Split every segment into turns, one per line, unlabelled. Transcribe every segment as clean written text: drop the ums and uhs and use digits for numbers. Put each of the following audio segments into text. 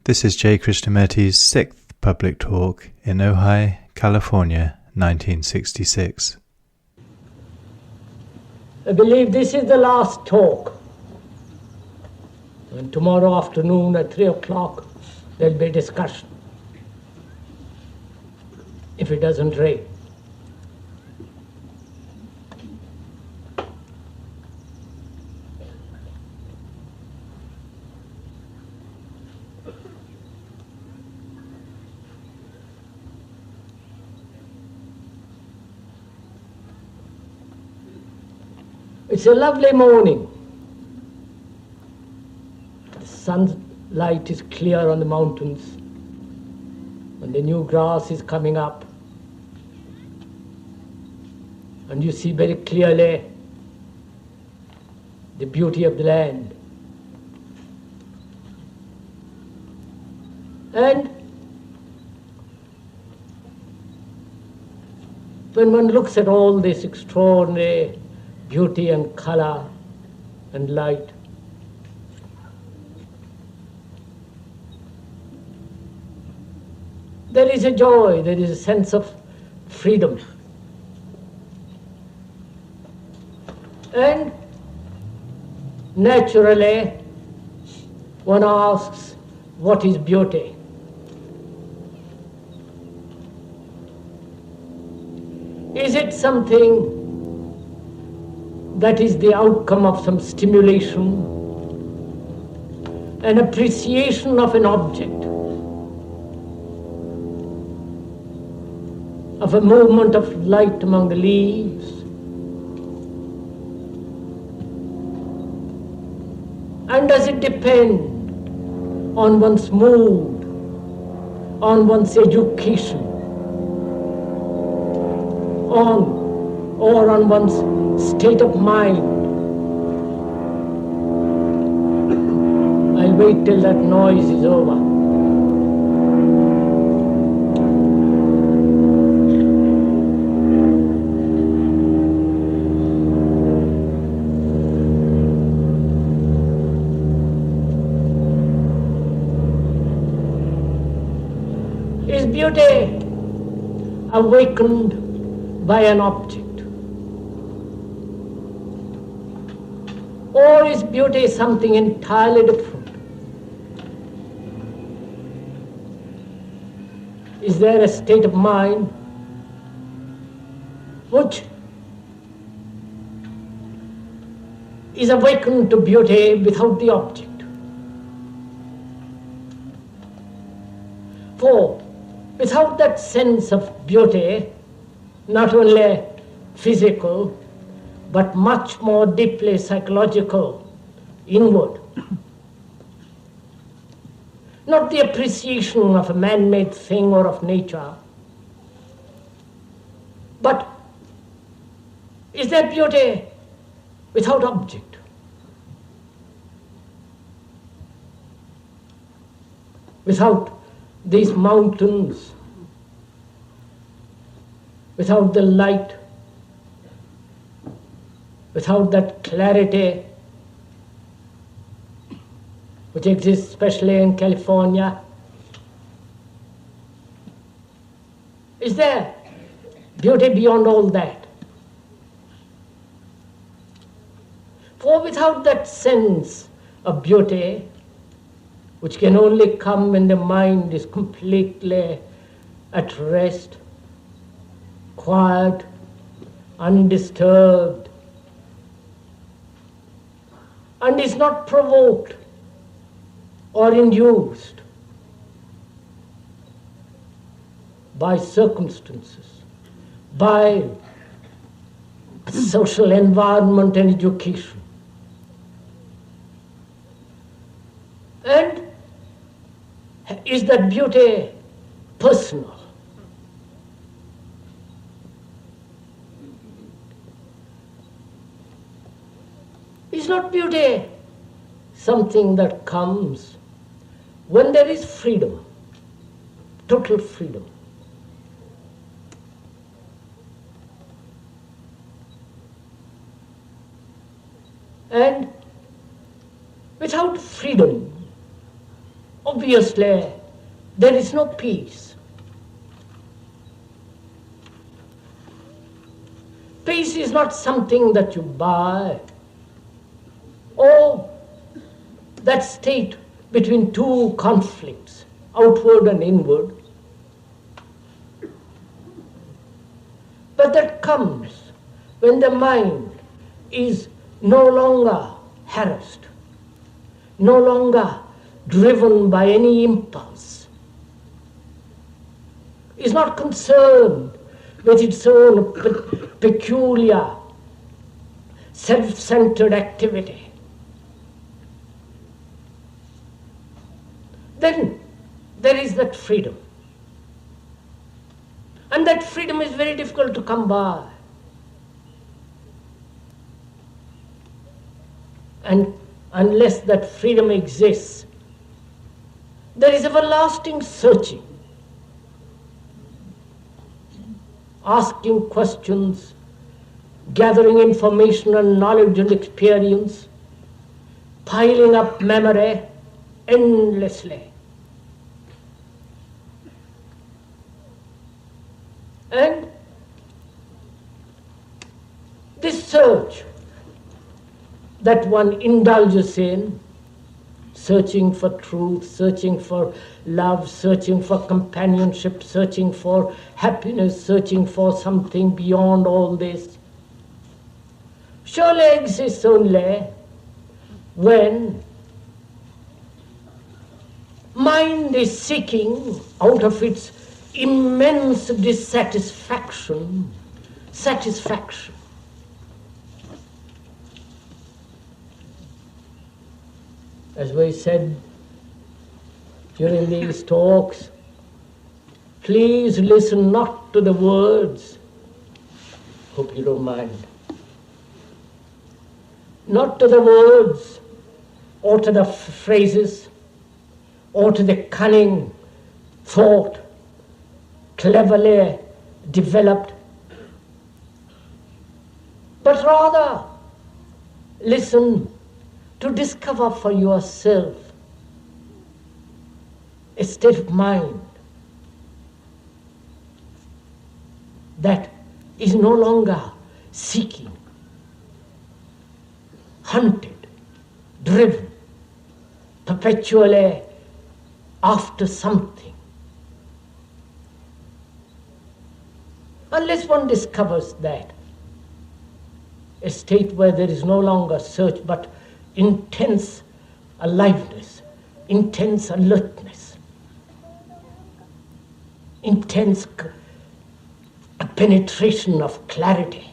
This is J. Krishnamurti's sixth public talk in Ojai, California, 1966.
I believe this is the last talk. And tomorrow afternoon at 3 o'clock, there'll be a discussion. If it doesn't rain. It's a lovely morning. The sunlight is clear on the mountains, and the new grass is coming up. And you see very clearly the beauty of the land. And when one looks at all this extraordinary beauty and color and light, there is a joy, there is a sense of freedom. And naturally, one asks, what is beauty? Is it something that is the outcome of some stimulation, an appreciation of an object, of a movement of light among the leaves? And does it depend on one's mood, on one's education, or on one's state of mind? I'll wait till that noise is over. Is beauty awakened by an object? Or is beauty something entirely different? Is there a state of mind which is awakened to beauty without the object? For without that sense of beauty, not only physical, but much more deeply psychological, inward, not the appreciation of a man-made thing or of nature, but is there beauty without object? Without these mountains, without the light, without that clarity which exists especially in California, is there beauty beyond all that? For without that sense of beauty, which can only come when the mind is completely at rest, quiet, undisturbed, and is not provoked or induced by circumstances, by social environment and education. And is that beauty personal? Is not beauty something that comes when there is freedom, total freedom? And without freedom, obviously there is no peace. Peace is not something that you buy, or that state between two conflicts, outward and inward, but that comes when the mind is no longer harassed, no longer driven by any impulse, is not concerned with its own peculiar self-centered activity. Then there is that freedom. And that freedom is very difficult to come by. And unless that freedom exists, there is everlasting searching, asking questions, gathering information and knowledge and experience, piling up memory endlessly. And this search that one indulges in, searching for truth, searching for love, searching for companionship, searching for happiness, searching for something beyond all this, surely exists only when mind is seeking out of its immense dissatisfaction, satisfaction. As we said during these talks, please listen not to the words, hope you don't mind, not to the words or to the phrases or to the cunning thought cleverly developed, but rather listen to discover for yourself a state of mind that is no longer seeking, hunted, driven, perpetually after something. Unless one discovers that, a state where there is no longer search but intense aliveness, intense alertness, intense penetration of clarity.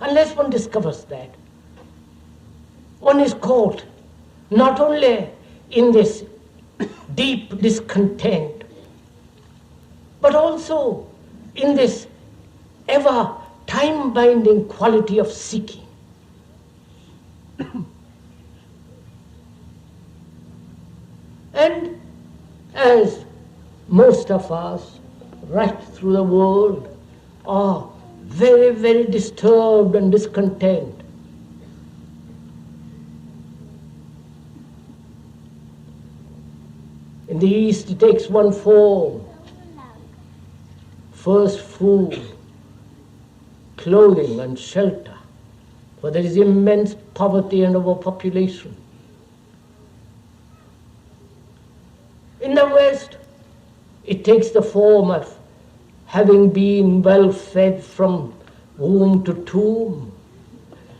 Unless one discovers that, one is caught not only in this deep discontent, but also in this ever time-binding quality of seeking. And as most of us, right through the world, are very, very disturbed and discontent, in the East it takes one form: first food, clothing and shelter, for there is immense poverty and overpopulation. In the West, it takes the form of having been well fed from womb to tomb,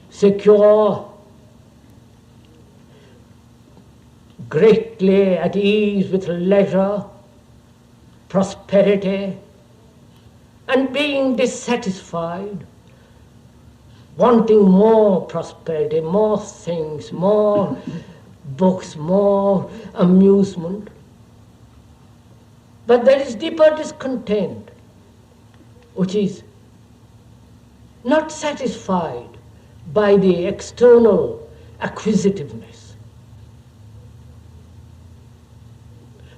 secure, greatly at ease with leisure, prosperity, and being dissatisfied, wanting more prosperity, more things, more books, more amusement. But there is deeper discontent, which is not satisfied by the external acquisitiveness.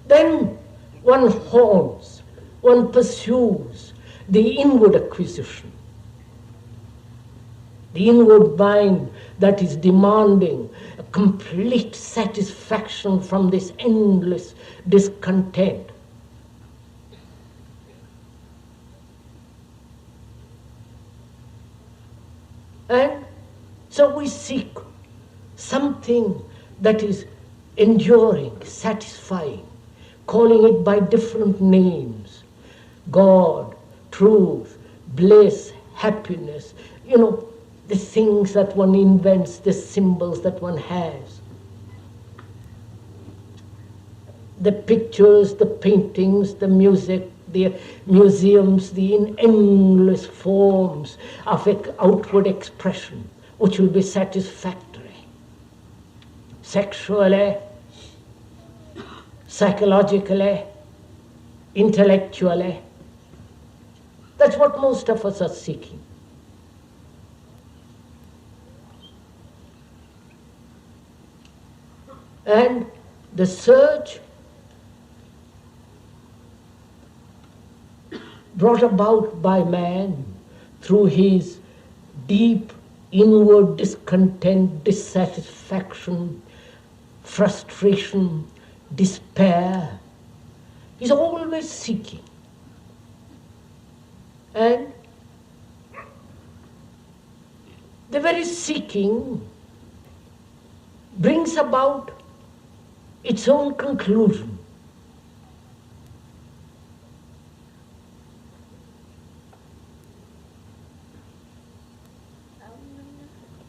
Then one haunts, one pursues the inward acquisition. the inward mind that is demanding a complete satisfaction from this endless discontent. And so we seek something that is enduring, satisfying, calling it by different names: God, truth, bliss, happiness, the things that one invents, the symbols that one has. The pictures, the paintings, the music, the museums, the endless forms of outward expression which will be satisfactory. Sexually, psychologically, intellectually. That's what most of us are seeking. And the search brought about by man through his deep inward discontent, dissatisfaction, frustration, despair, is always seeking. And the very seeking brings about its own conclusion.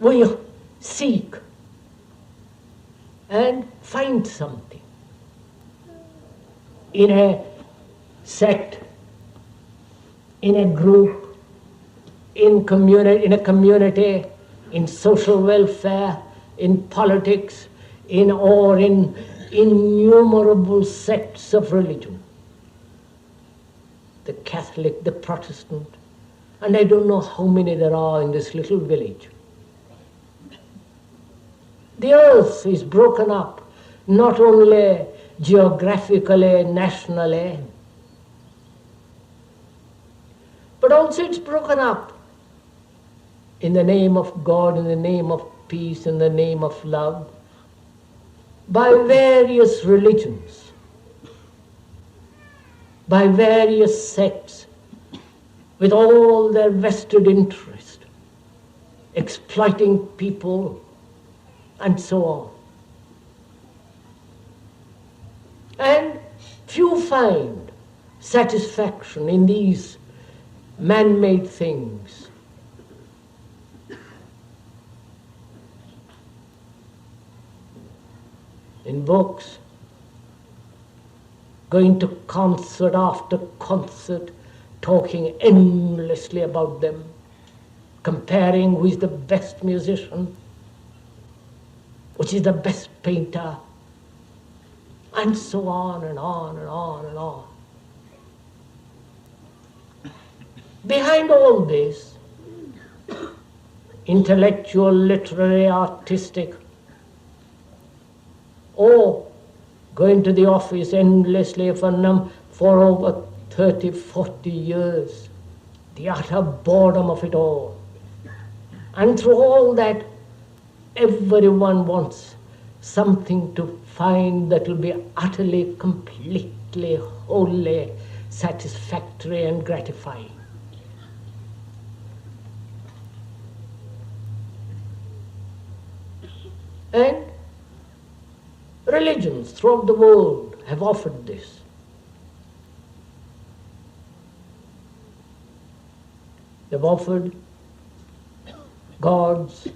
We seek and find something in a sect, in a group, in a community, in social welfare, in politics, in innumerable sects of religion. The Catholic, the Protestant, and I don't know how many there are in this little village. The earth is broken up, not only geographically, nationally, but also it's broken up in the name of God, in the name of peace, in the name of love, by various religions, by various sects, with all their vested interest, exploiting people, and so on. And few find satisfaction in these man-made things. In books, going to concert after concert, talking endlessly about them, comparing who is the best musician, which is the best painter, and so on and on and on and on. Behind all this, intellectual, literary, artistic, or going to the office endlessly for over 30, 40 years, the utter boredom of it all. And through all that, everyone wants something to find that will be utterly, completely, wholly satisfactory and gratifying. And religions throughout the world have offered this. They've offered gods,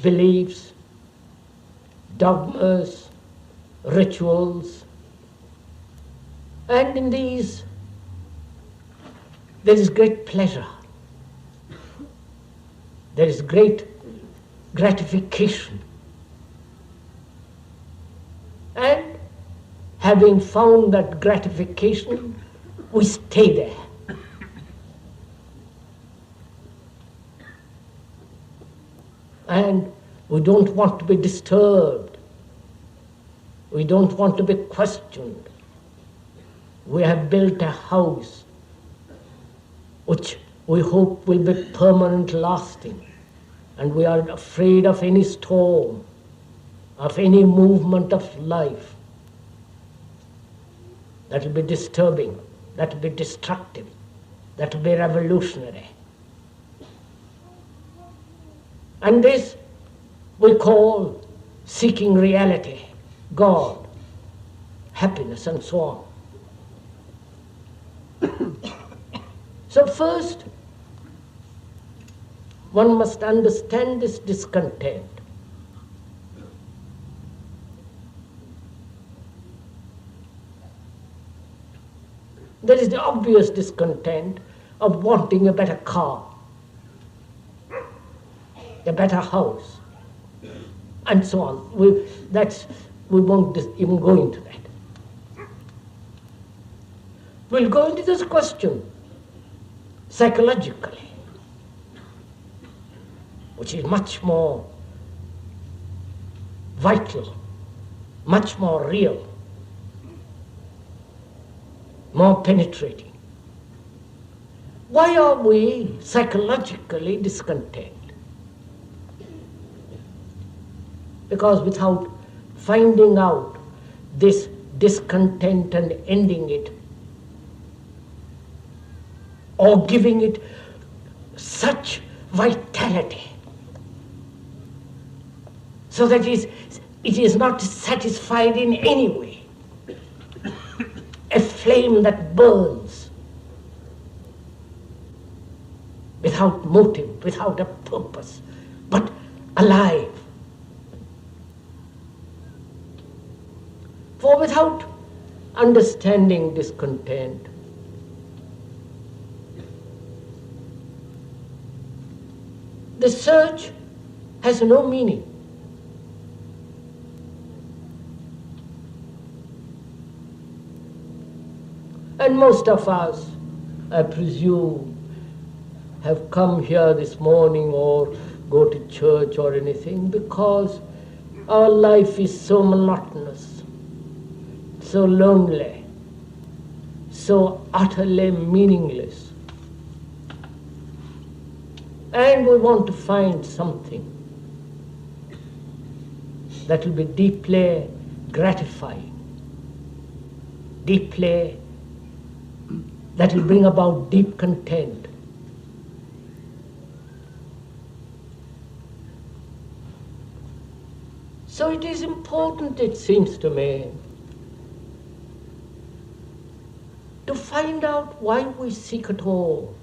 beliefs, dogmas, rituals, and in these there is great pleasure, there is great gratification, and having found that gratification, we stay there. And we don't want to be disturbed. We don't want to be questioned. We have built a house which we hope will be permanent, lasting, and we are afraid of any storm, of any movement of life that will be disturbing, that will be destructive, that will be revolutionary. And this we call seeking reality, God, happiness, and so on. So first, one must understand this discontent. There is the obvious discontent of wanting a better car, a better house, and so on. We won't even go into that. We'll go into this question psychologically, which is much more vital, much more real, more penetrating. Why are we psychologically discontent? Because without finding out this discontent and ending it, or giving it such vitality, so that it is not satisfied in any way, a flame that burns without motive, without a purpose, but alive. For without understanding discontent, the search has no meaning. And most of us, I presume, have come here this morning or go to church or anything because our life is so monotonous, so lonely, so utterly meaningless. And we want to find something that will be deeply gratifying, that will bring about deep content. So it is important, it seems to me, to find out why we seek at all.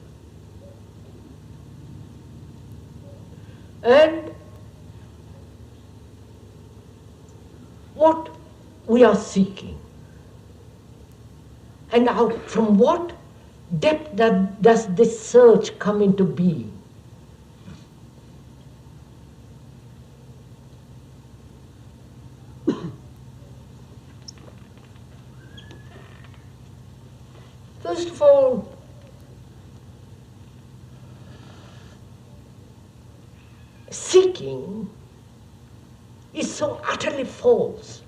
And what we are seeking. And from what depth does this search come into being? First of all, seeking is so utterly false.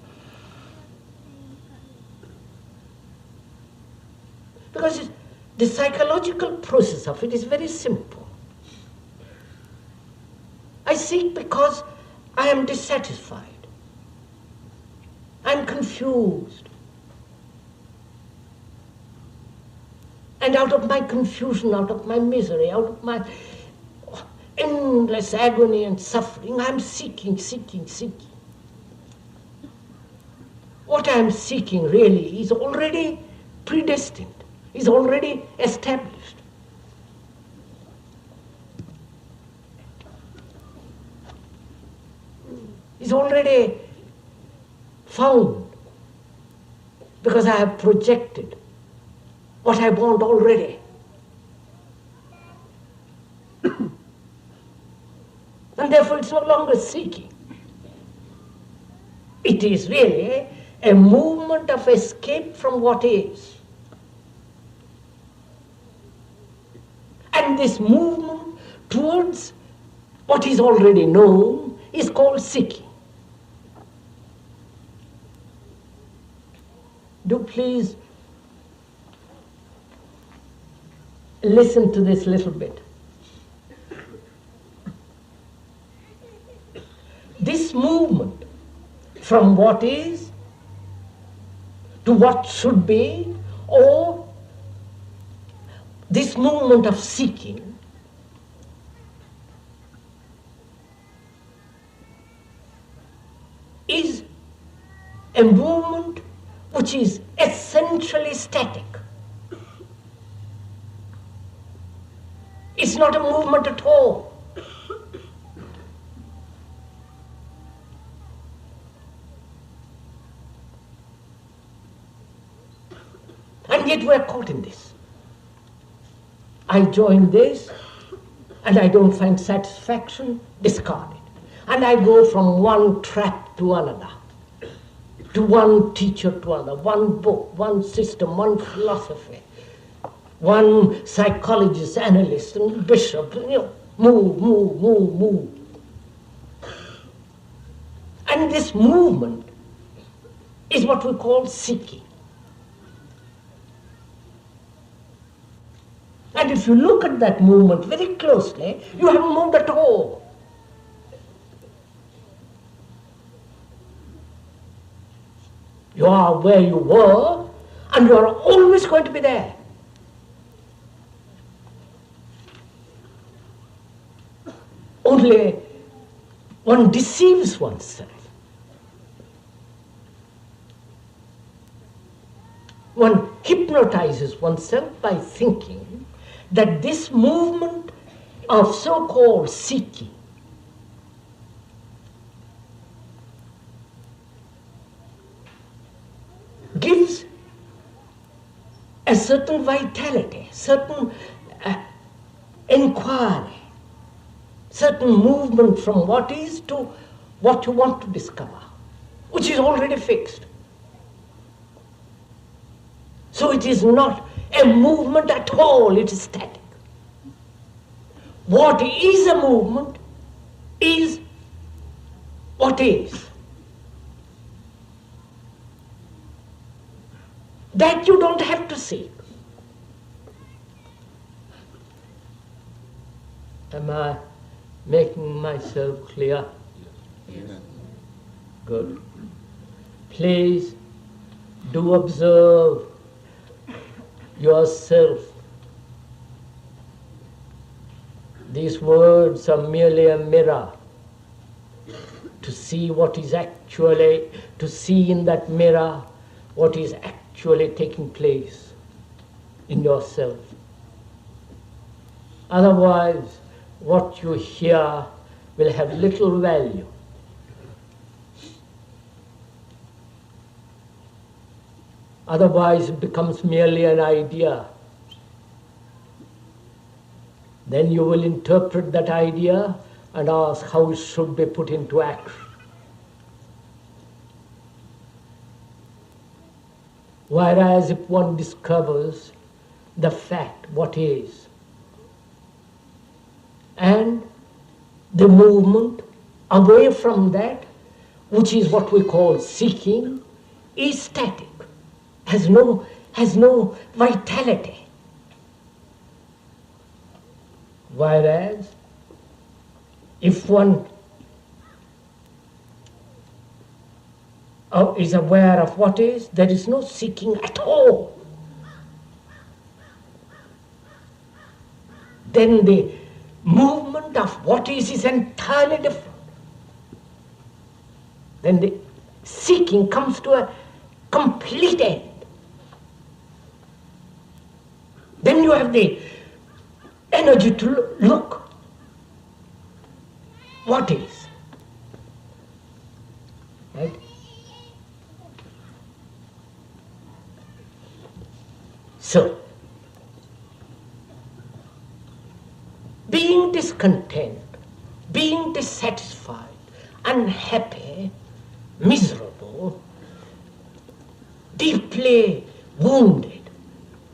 Because the psychological process of it is very simple. I seek because I am dissatisfied. I am confused. And out of my confusion, out of my misery, out of my endless agony and suffering, I am seeking. What I am seeking really is already predestined, is already established. Is already found, because I have projected what I want already. And therefore it's no longer seeking. It is really a movement of escape from what is. And this movement towards what is already known is called seeking. Do please listen to this little bit. This movement from what is to what should be, or this movement of seeking, is a movement which is essentially static. It's not a movement at all. And yet we're caught in this. I join this, and I don't find satisfaction, discard it. And I go from one trap to another, to one teacher to another, one book, one system, one philosophy, one psychologist, analyst, and bishop, move. And this movement is what we call seeking. And if you look at that movement very closely, you haven't moved at all. You are where you were, and you are always going to be there. Only one deceives oneself. One hypnotizes oneself by thinking that this movement of so-called seeking gives a certain vitality, certain inquiry, certain movement from what is to what you want to discover, which is already fixed. So it is not a movement at all, it is static. What is a movement is what is. That you don't have to seek. Am I making myself clear?
Yes.
Good. Please do observe yourself. These words are merely a mirror to see what is actually, to see in that mirror what is actually taking place in yourself. Otherwise, what you hear will have little value. Otherwise, it becomes merely an idea. Then you will interpret that idea and ask how it should be put into action. Whereas if one discovers the fact, what is, and the movement away from that, which is what we call seeking, is static, has no vitality. Whereas if one is aware of what is, there is no seeking at all. Then the movement of what is entirely different. Then the seeking comes to a complete end. Then you have the energy to look. What is? Right? So, being discontent, being dissatisfied, unhappy, miserable, deeply wounded,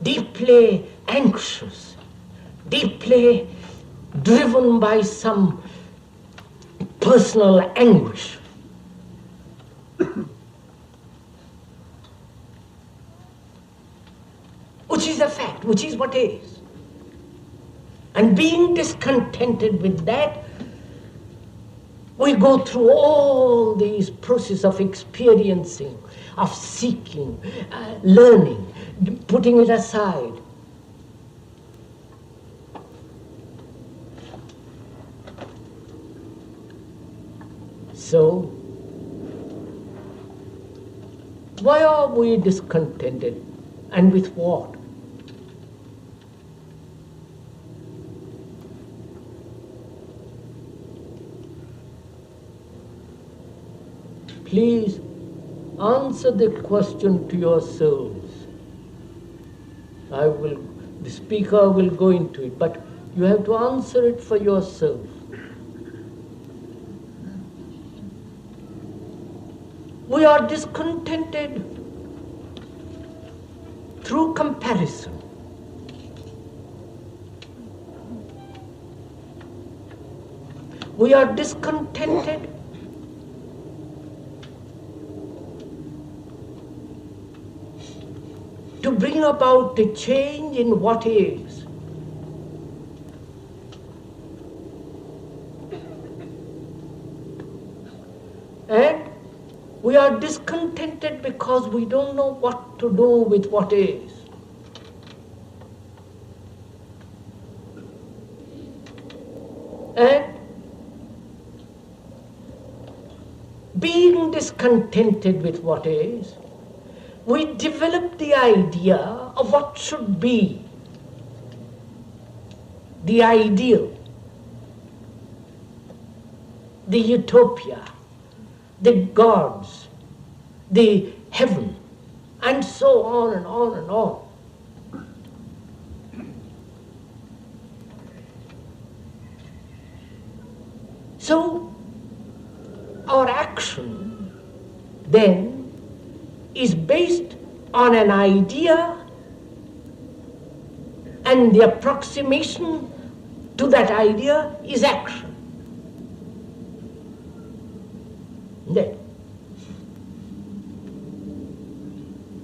deeply anxious, deeply driven by some personal anguish, which is a fact, which is what is. And being discontented with that, we go through all these processes of experiencing, of seeking, learning, putting it aside. So, why are we discontented, and with what? Please answer the question to yourselves. The speaker will go into it, but you have to answer it for yourself. We are discontented through comparison. We are discontented to bring about a change in what is. And we are discontented because we don't know what to do with what is. And being discontented with what is, we develop the idea of what should be, the ideal, the utopia, the gods, the heaven, and so on and on and on. So, our action then is based on an idea, and the approximation to that idea is action. Then,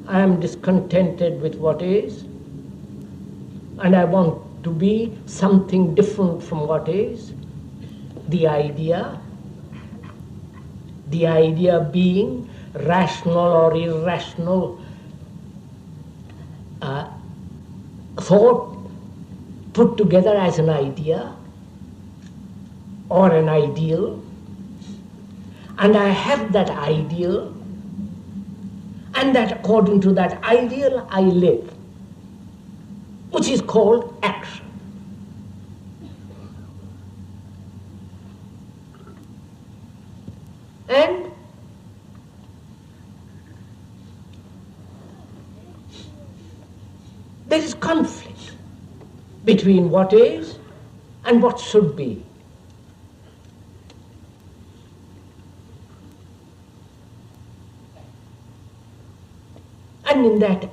I am discontented with what is, and I want to be something different from what is. The idea being rational or irrational thought put together as an idea or an ideal, and I have that ideal, and that according to that ideal I live, which is called action. And there is conflict between what is and what should be. And in that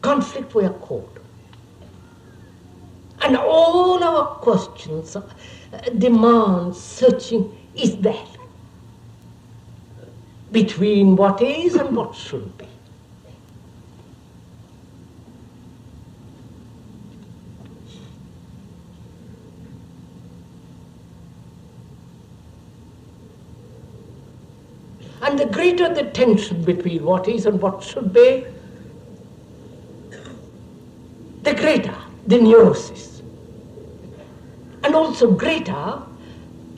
conflict we are caught. And all our questions, demands, searching is that, between what is and what should be. And the greater the tension between what is and what should be, the greater the neurosis. And also greater,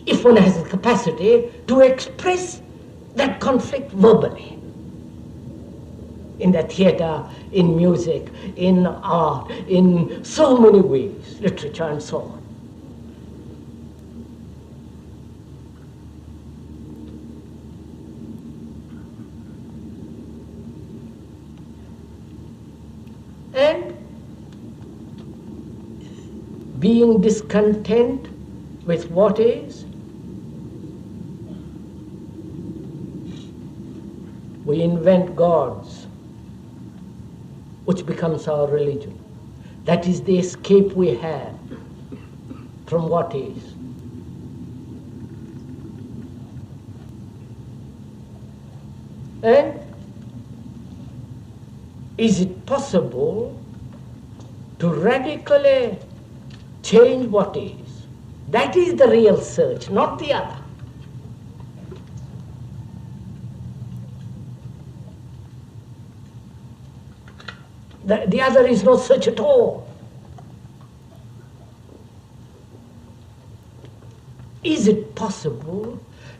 if one has the capacity to express that conflict verbally. In the theatre, in music, in art, in so many ways, literature and so on. And being discontent with what is, we invent gods, which becomes our religion. That is the escape we have from what is. And is it possible to radically change what is. That is the real search, not the other. The other is no search at all. Is it possible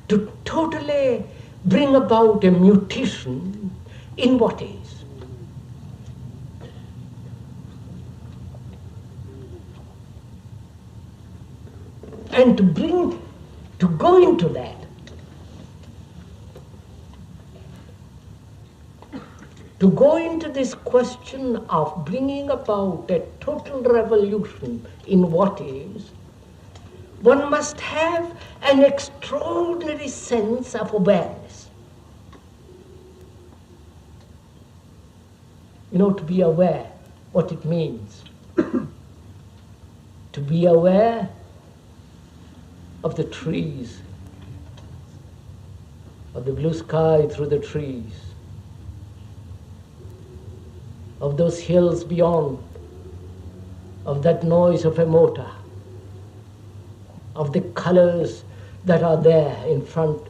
to totally bring about a mutation in what is? And to go into that, to go into this question of bringing about a total revolution in what is, one must have an extraordinary sense of awareness. You know, to be aware what it means. To be aware of the trees, of the blue sky through the trees, of those hills beyond, of that noise of a motor, of the colors that are there in front.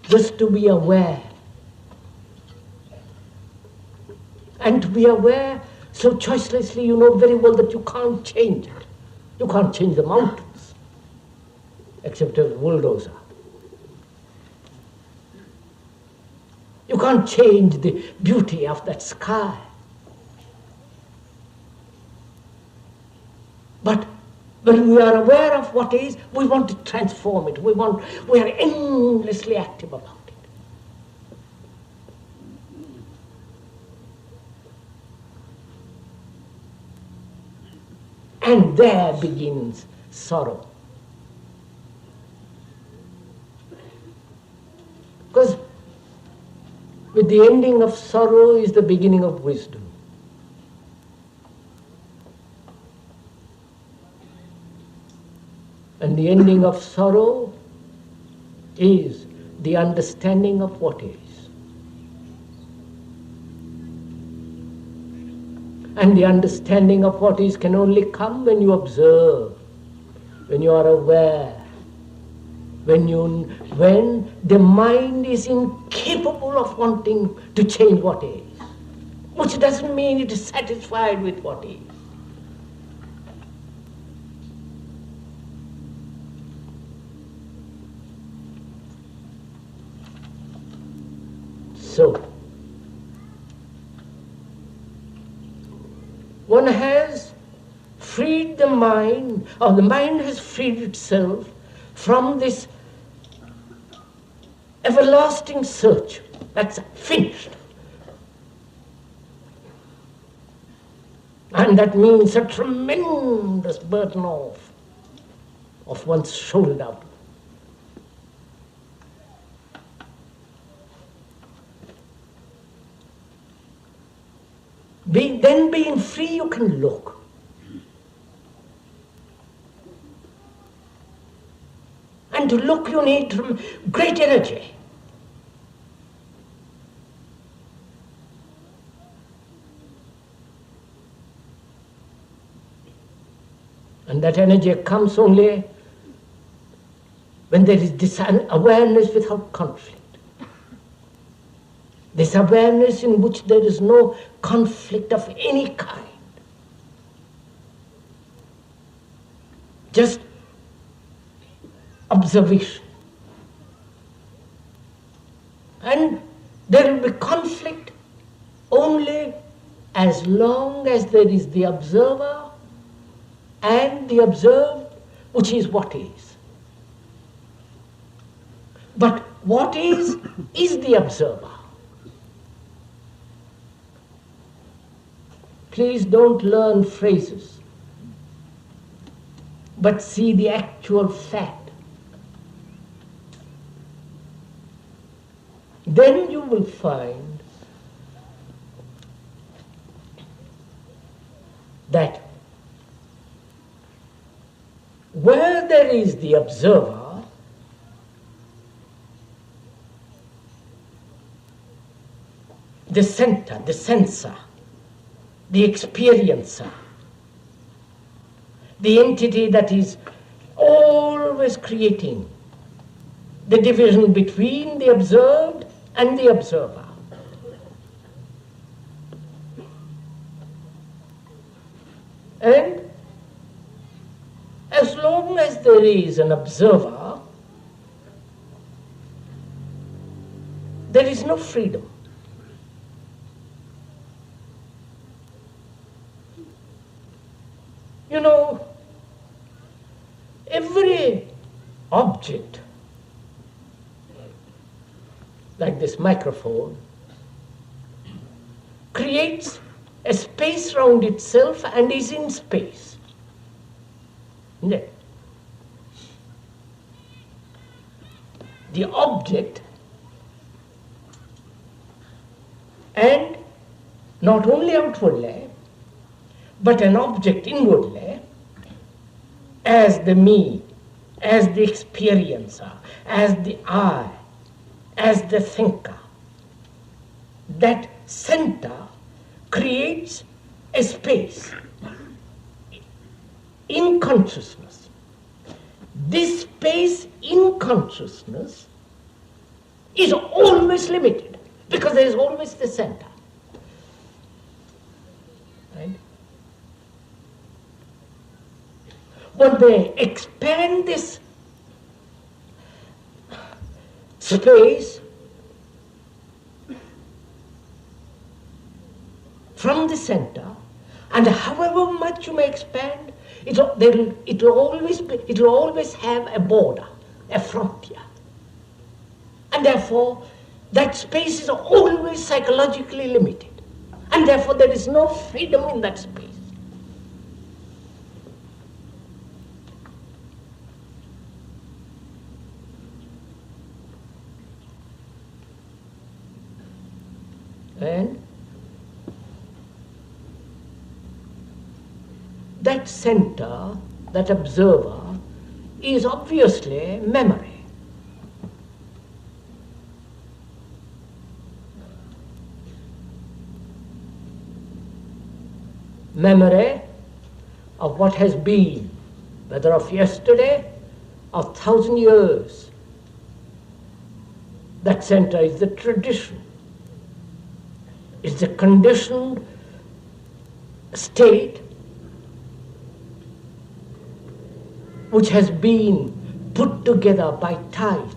Just to be aware. And to be aware so choicelessly, you know very well that you can't change it. You can't change the mountains, except a bulldozer. You can't change the beauty of that sky. But when we are aware of what is, we want to transform it. We are endlessly active about it. And there begins sorrow. Because with the ending of sorrow is the beginning of wisdom. And the ending of sorrow is the understanding of what is. And the understanding of what is can only come when you observe, when you are aware, when the mind is incapable of wanting to change what is, which doesn't mean it is satisfied with what is. So, one has freed the mind, or the mind has freed itself from this everlasting search. That's finished. And that means a tremendous burden off of one's shoulder. Then being free, you can look. And to look, you need great energy. And that energy comes only when there is this awareness without conflict. This awareness in which there is no conflict of any kind. Just observation. And there will be conflict only as long as there is the observer and the observed, which is what is. But what is the observer. Please don't learn phrases, but see the actual fact. Then you will find that where there is the observer, the center, the sensor, the experiencer, the entity that is always creating the division between the observed and the observer. And as long as there is an observer, there is no freedom. You know, every object, like this microphone, creates a space round itself and is in space. The object, and not only outwardly, but an object inwardly, as the me, as the experiencer, as the I, as the thinker. That center creates a space in consciousness. This space in consciousness is always limited because there is always the center. Right? When they expand this space from the center, and however much you may expand, it will always have a border, a frontier. And therefore, that space is always psychologically limited. And therefore, there is no freedom in that space. And that center, that observer, is obviously memory. Memory of what has been, whether of yesterday or 1,000 years. That center is the tradition. It's the conditioned state which has been put together by time,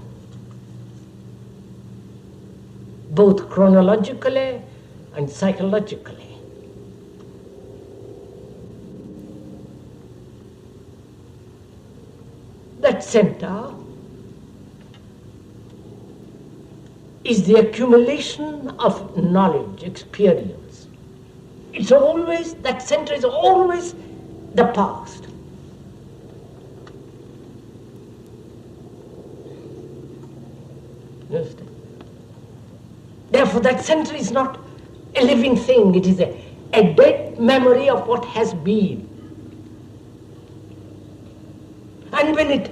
both chronologically and psychologically. That center is the accumulation of knowledge, experience. It's always, that center is always the past. Understand? Therefore, that center is not a living thing, it is a dead memory of what has been. And when it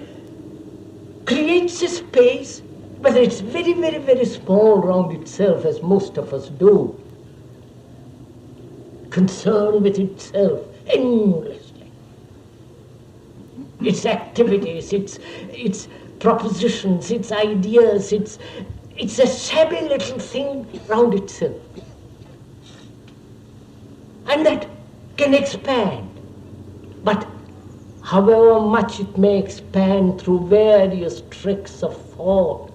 creates a space, whether it's very, very, very small round itself, as most of us do, concerned with itself endlessly, its activities, its propositions, its ideas, it's a shabby little thing round itself. And that can expand, but however much it may expand through various tricks of thought,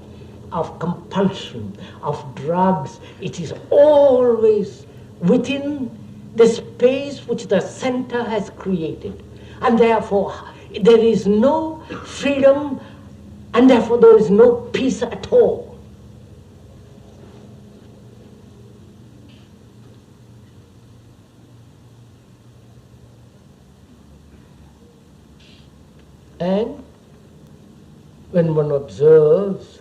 of compulsion, of drugs, it is always within the space which the center has created. And therefore, there is no freedom, and therefore there is no peace at all. And when one observes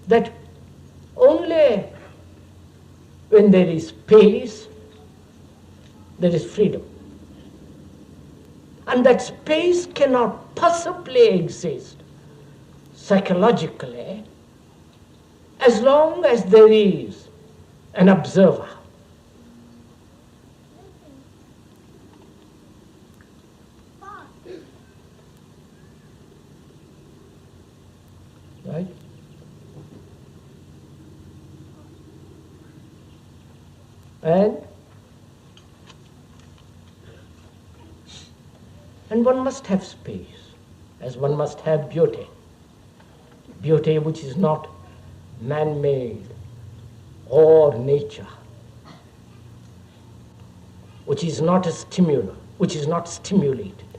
that only when there is space, there is freedom. And that space cannot possibly exist psychologically as long as there is an observer. Right? And one must have space, as one must have beauty. Beauty which is not man-made or nature, which is not a stimulant, which is not stimulated,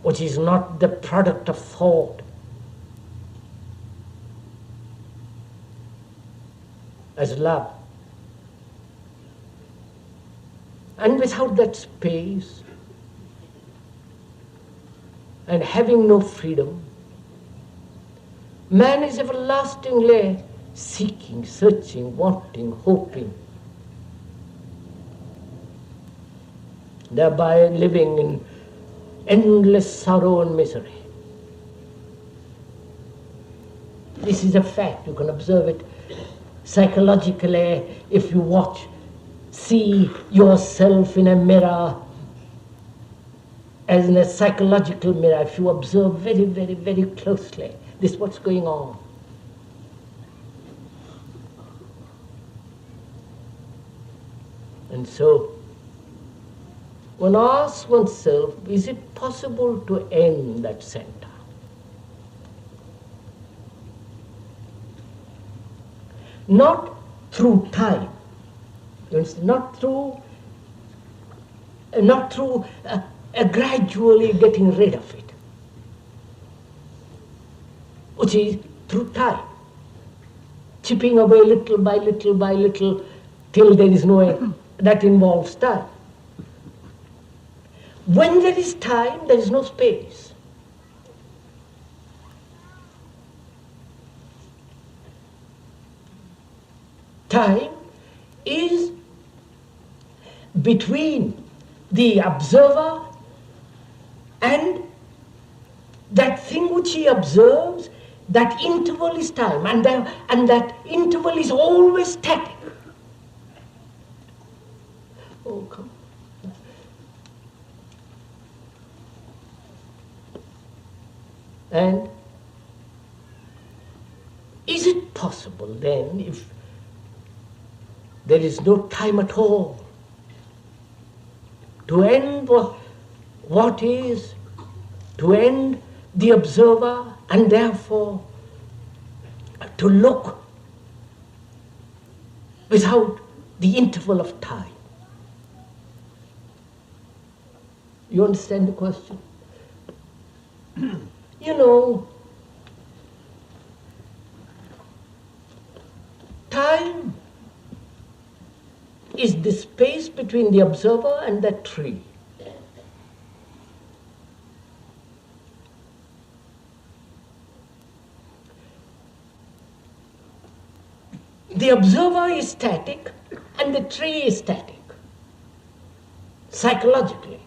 which is not the product of thought, as love. And without that space, and having no freedom, man is everlastingly seeking, searching, wanting, hoping, thereby living in endless sorrow and misery. This is a fact. You can observe it psychologically if you see yourself in a mirror, as in a psychological mirror. If you observe very, very, very closely, this is what's going on. And so, one asks oneself, is it possible to end that center? Not through time, not through gradually getting rid of it, which is through time, chipping away little by little by little till there is no end. That involves time. When there is time, there is no space. Time is between the observer and that thing which he observes. That interval is time, and that interval is always static. Oh, come on. And is it possible then, if there is no time at all, to end what is, to end the observer, and therefore to look without the interval of time? You understand the question? You know, time is the space between the observer and that tree. The observer is static and the tree is static, psychologically.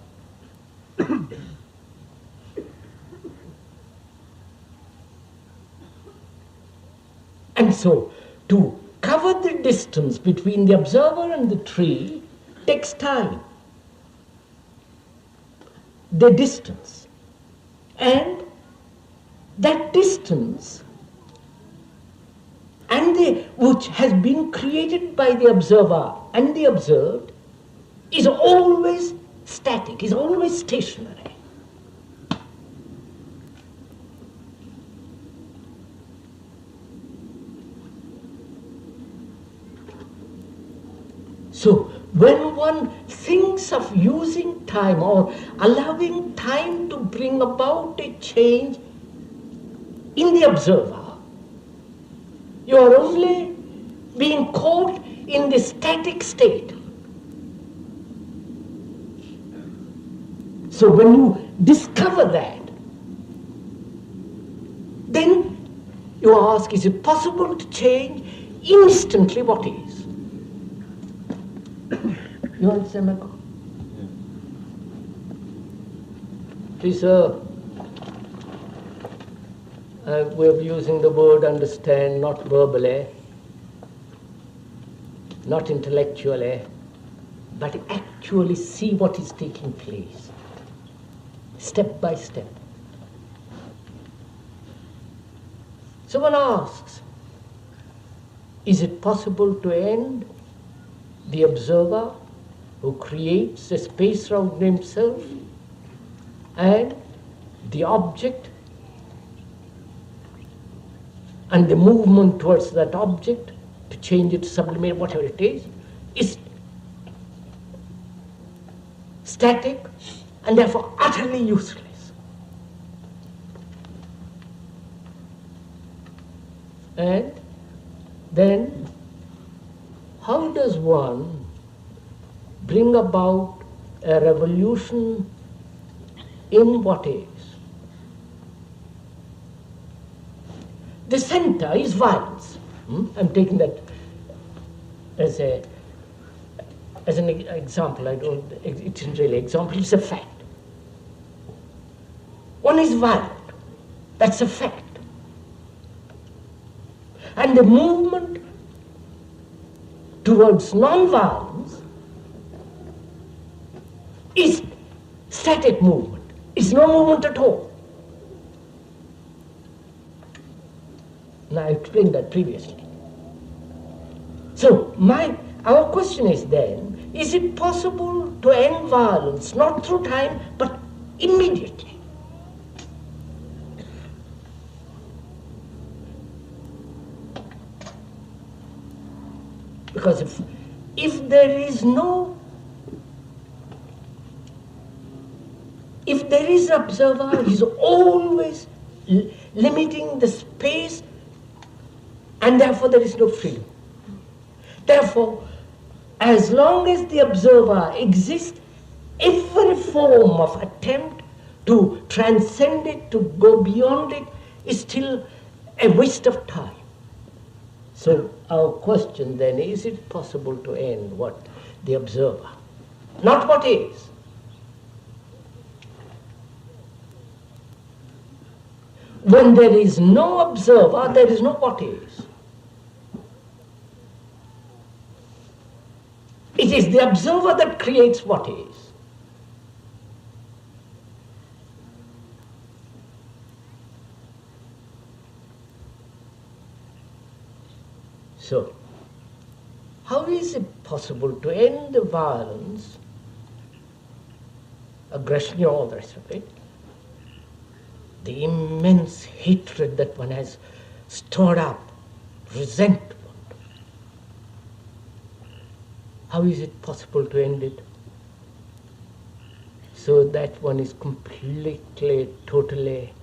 And so, to cover the distance between the observer and the tree takes time. The distance. And that distance, which has been created by the observer and the observed, is always static, is always stationary. So, when one thinks of using time or allowing time to bring about a change in the observer, you are only being caught in the static state. So when you discover that, then you ask, is it possible to change instantly what is? You understand my question? Please, we're using the word understand, not verbally, not intellectually, but actually see what is taking place, step by step. So one asks, is it possible to end the observer who creates a space around himself and the object and the movement towards that object to change it, sublimate, whatever it is static and therefore utterly useless. And then how does one bring about a revolution in what is? The center is violence. I'm taking that as an example. It isn't really an example, it's a fact. One is violent. That's a fact. And the movement towards non-violence is static movement. It's no movement at all. Now I explained that previously. So our question is then, is it possible to end violence not through time but immediately? Because if there is observer, he's always limiting the space, and therefore there is no freedom. Therefore, as long as the observer exists, every form of attempt to transcend it, to go beyond it, is still a waste of time. So our question then is it possible to end what? The observer, not what is. When there is no observer, there is no what is. It is the observer that creates what is. So, how is it possible to end the violence, aggression, all the rest of it, the immense hatred that one has stored up, resentment? How is it possible to end it so that one is completely, totally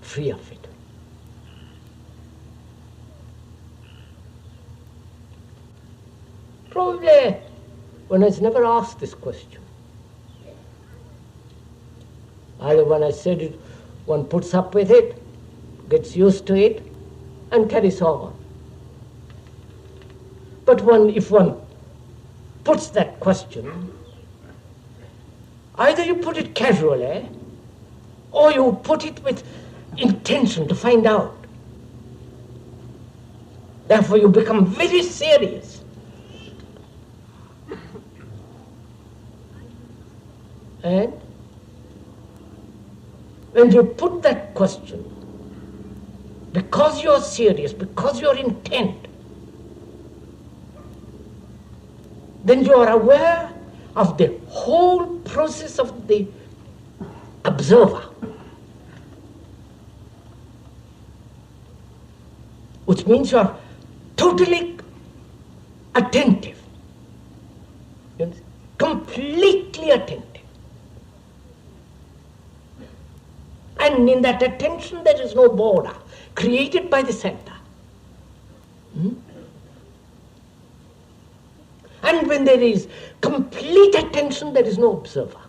free of it? Probably one has never asked this question. Either one has said it, one puts up with it, gets used to it, and carries on. But if one puts that question, either you put it casually, or you put it with intention to find out. Therefore you become very serious. And when you put that question, because you're serious, because you're intent, then you are aware of the whole process of the observer, which means you are totally attentive, completely attentive. And in that attention there is no border created by the center. And when there is complete attention, there is no observer.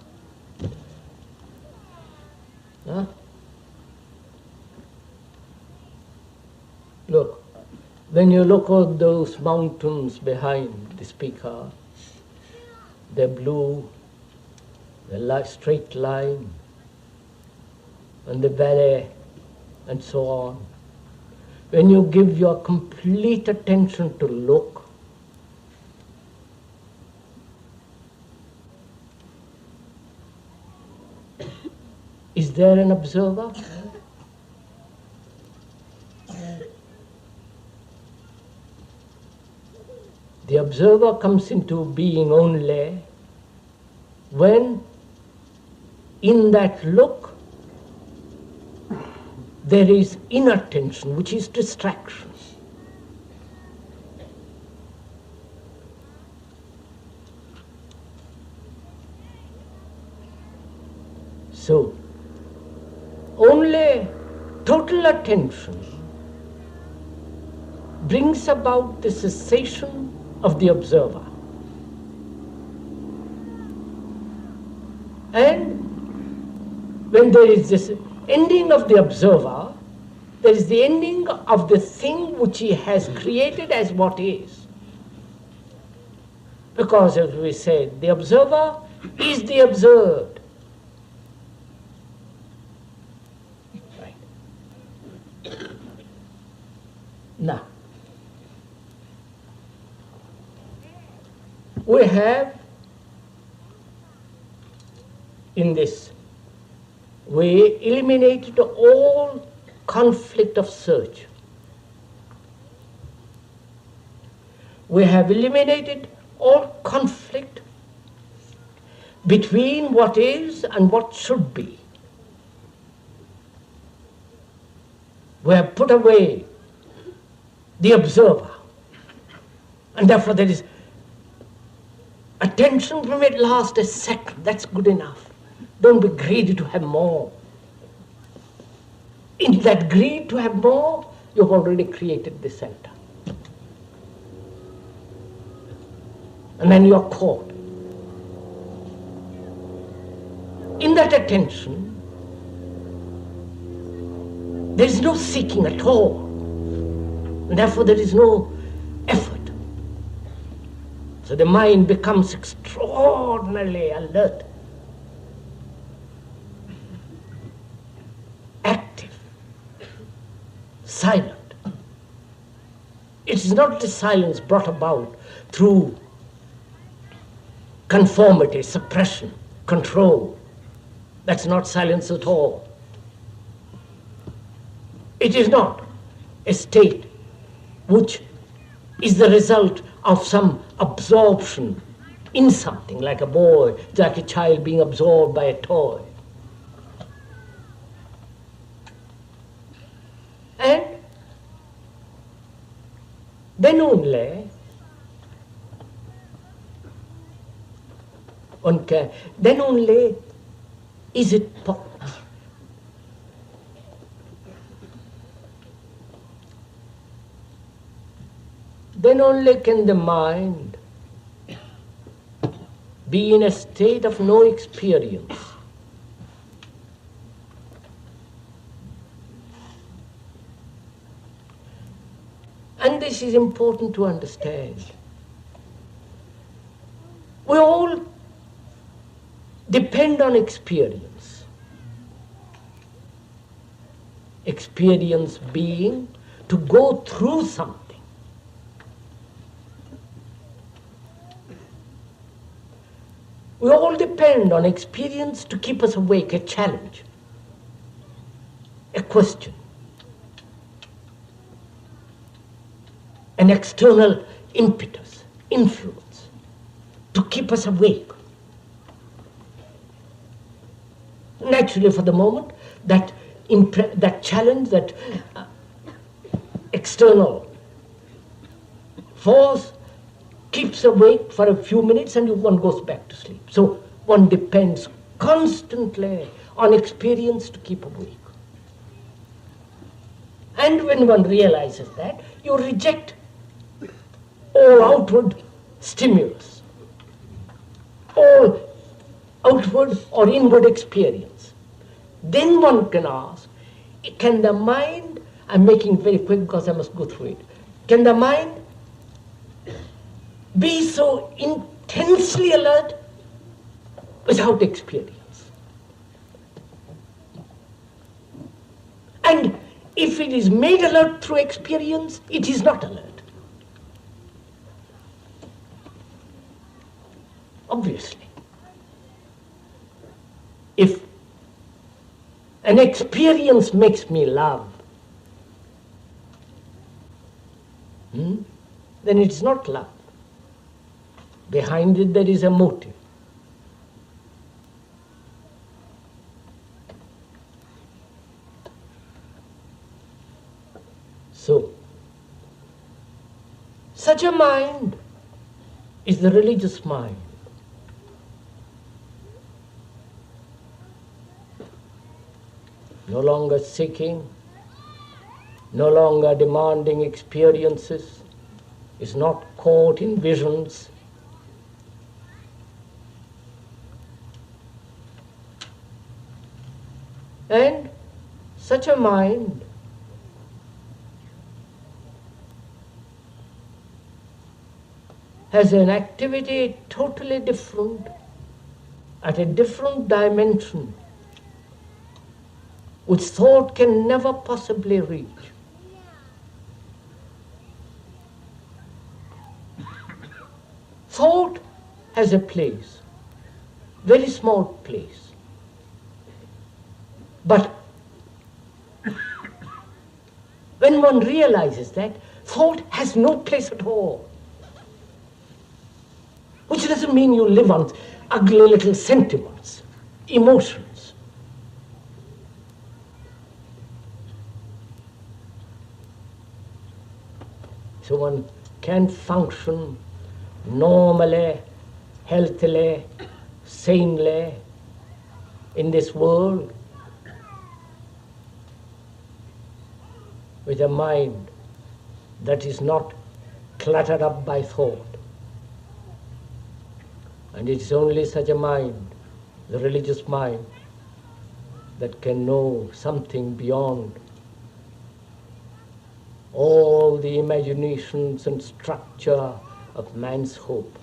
Look, when you look at those mountains behind the speaker, they're blue, they're straight line, and the valley, and so on. When you give your complete attention to look, is there an observer? observer comes into being only when in that look there is inattention, which is distraction. So, only total attention brings about the cessation of the observer. And when there is this ending of the observer, there is the ending of the thing which he has created as what is. Because, as we said, the observer is the observed. Right. Now, we have in this way eliminated all conflict of search. We have eliminated all conflict between what is and what should be. We have put away the observer, and therefore there is attention from it last a second. That's good enough. Don't be greedy to have more. In that greed to have more, you've already created the center. And then you're caught. In that attention, there is no seeking at all. And therefore there is no effort. So the mind becomes extraordinarily alert, active, silent. It is not the silence brought about through conformity, suppression, control. That's not silence at all. It is not a state which is the result of some absorption in something, like a boy, like a child being absorbed by a toy. And then only is it then only can the mind be in a state of no experience. And this is important to understand. We all depend on experience. Experience being to go through something. We all depend on experience to keep us awake, a challenge, a question, an external impetus, influence, to keep us awake. Naturally, for the moment, that challenge, that external force keeps awake for a few minutes and one goes back to sleep. So one depends constantly on experience to keep awake. And when one realizes that, you reject all outward stimulus, all outward or inward experience. Then one can ask, can the mind, I'm making it very quick because I must go through it, can the mind be so intensely alert without experience? And if it is made alert through experience, it is not alert. Obviously. If an experience makes me love, then it's not love. Behind it there is a motive. So, such a mind is the religious mind. No longer seeking, no longer demanding experiences, is not caught in visions. And such a mind has an activity totally different, at a different dimension, which thought can never possibly reach. Thought has a place, very small place. But when one realizes that, thought has no place at all. Which doesn't mean you live on ugly little sentiments, emotions. So one can function normally, healthily, sanely in this world with a mind that is not cluttered up by thought. And it is only such a mind, the religious mind, that can know something beyond all the imaginations and structure of man's hope.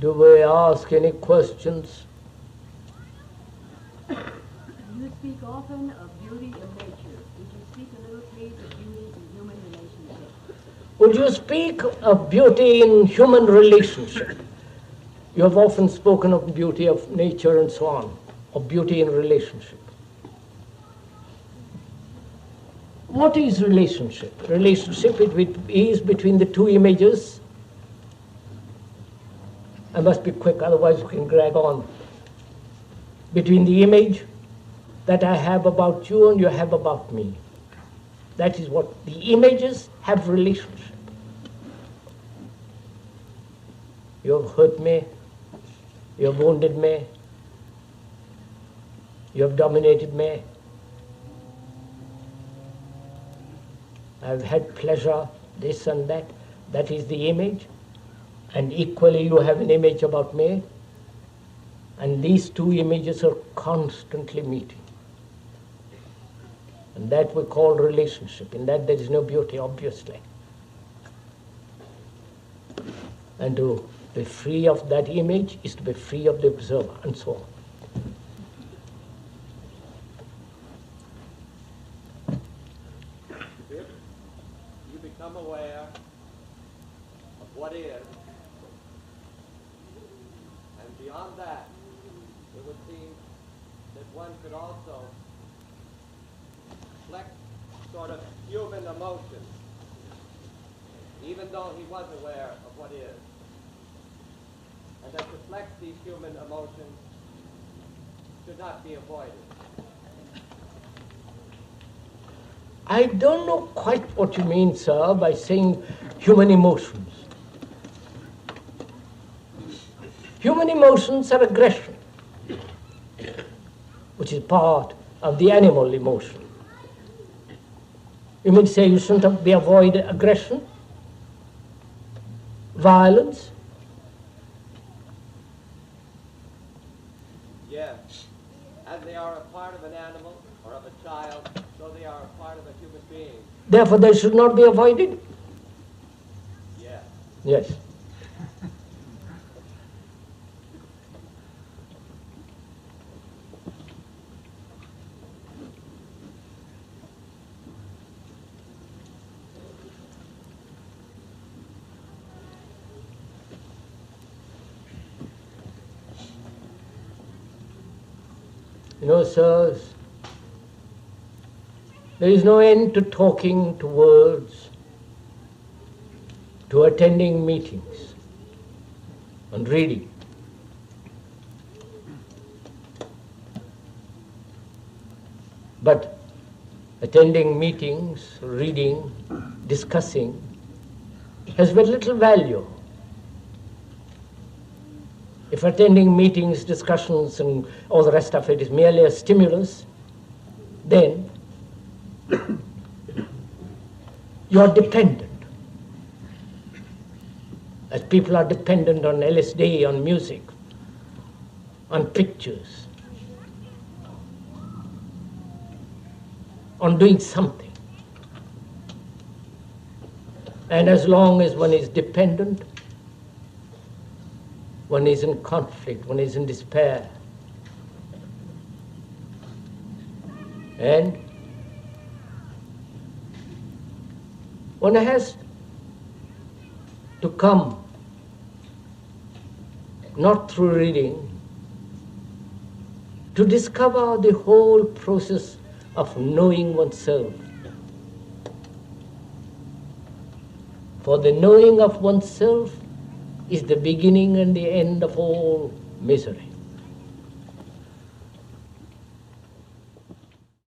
Do we ask any questions?
You speak often of beauty in nature. Would you speak a little, please, of beauty in human relationships?
Would you speak of beauty in human relationship? You have often spoken of beauty of nature and so on, of beauty in relationship. What is relationship? Relationship is between the two images. I must be quick, otherwise we can drag on. Between the image that I have about you and you have about me. That is what the images have relationship. You have hurt me, you have wounded me, you have dominated me. I have had pleasure, this and that. That is the image. And equally you have an image about me, and these two images are constantly meeting. And that we call relationship. In that there is no beauty, obviously. And to be free of that image is to be free of the observer, and so on.
If you become aware of what is, and beyond that, it would seem that one could also reflect sort of human emotions, even though he was aware of what is. And that to flex these human emotions should not be avoided.
I don't know quite what you mean, sir, by saying human emotions. Human emotions are aggression, which is part of the animal emotion. You mean to say you shouldn't be avoid aggression, violence?
Yes, as they are a part of an animal or of a child, so they are a part of a human being.
Therefore they should not be avoided?
Yes.
Yes. You know, sirs, there is no end to talking, to words, to attending meetings and reading. But attending meetings, reading, discussing has very little value. If attending meetings, discussions, and all the rest of it is merely a stimulus, then you are dependent. As people are dependent on LSD, on music, on pictures, on doing something. And as long as one is dependent, one is in conflict, one is in despair. And one has to come not through reading, to discover the whole process of knowing oneself. For the knowing of oneself is the beginning and the end of all misery.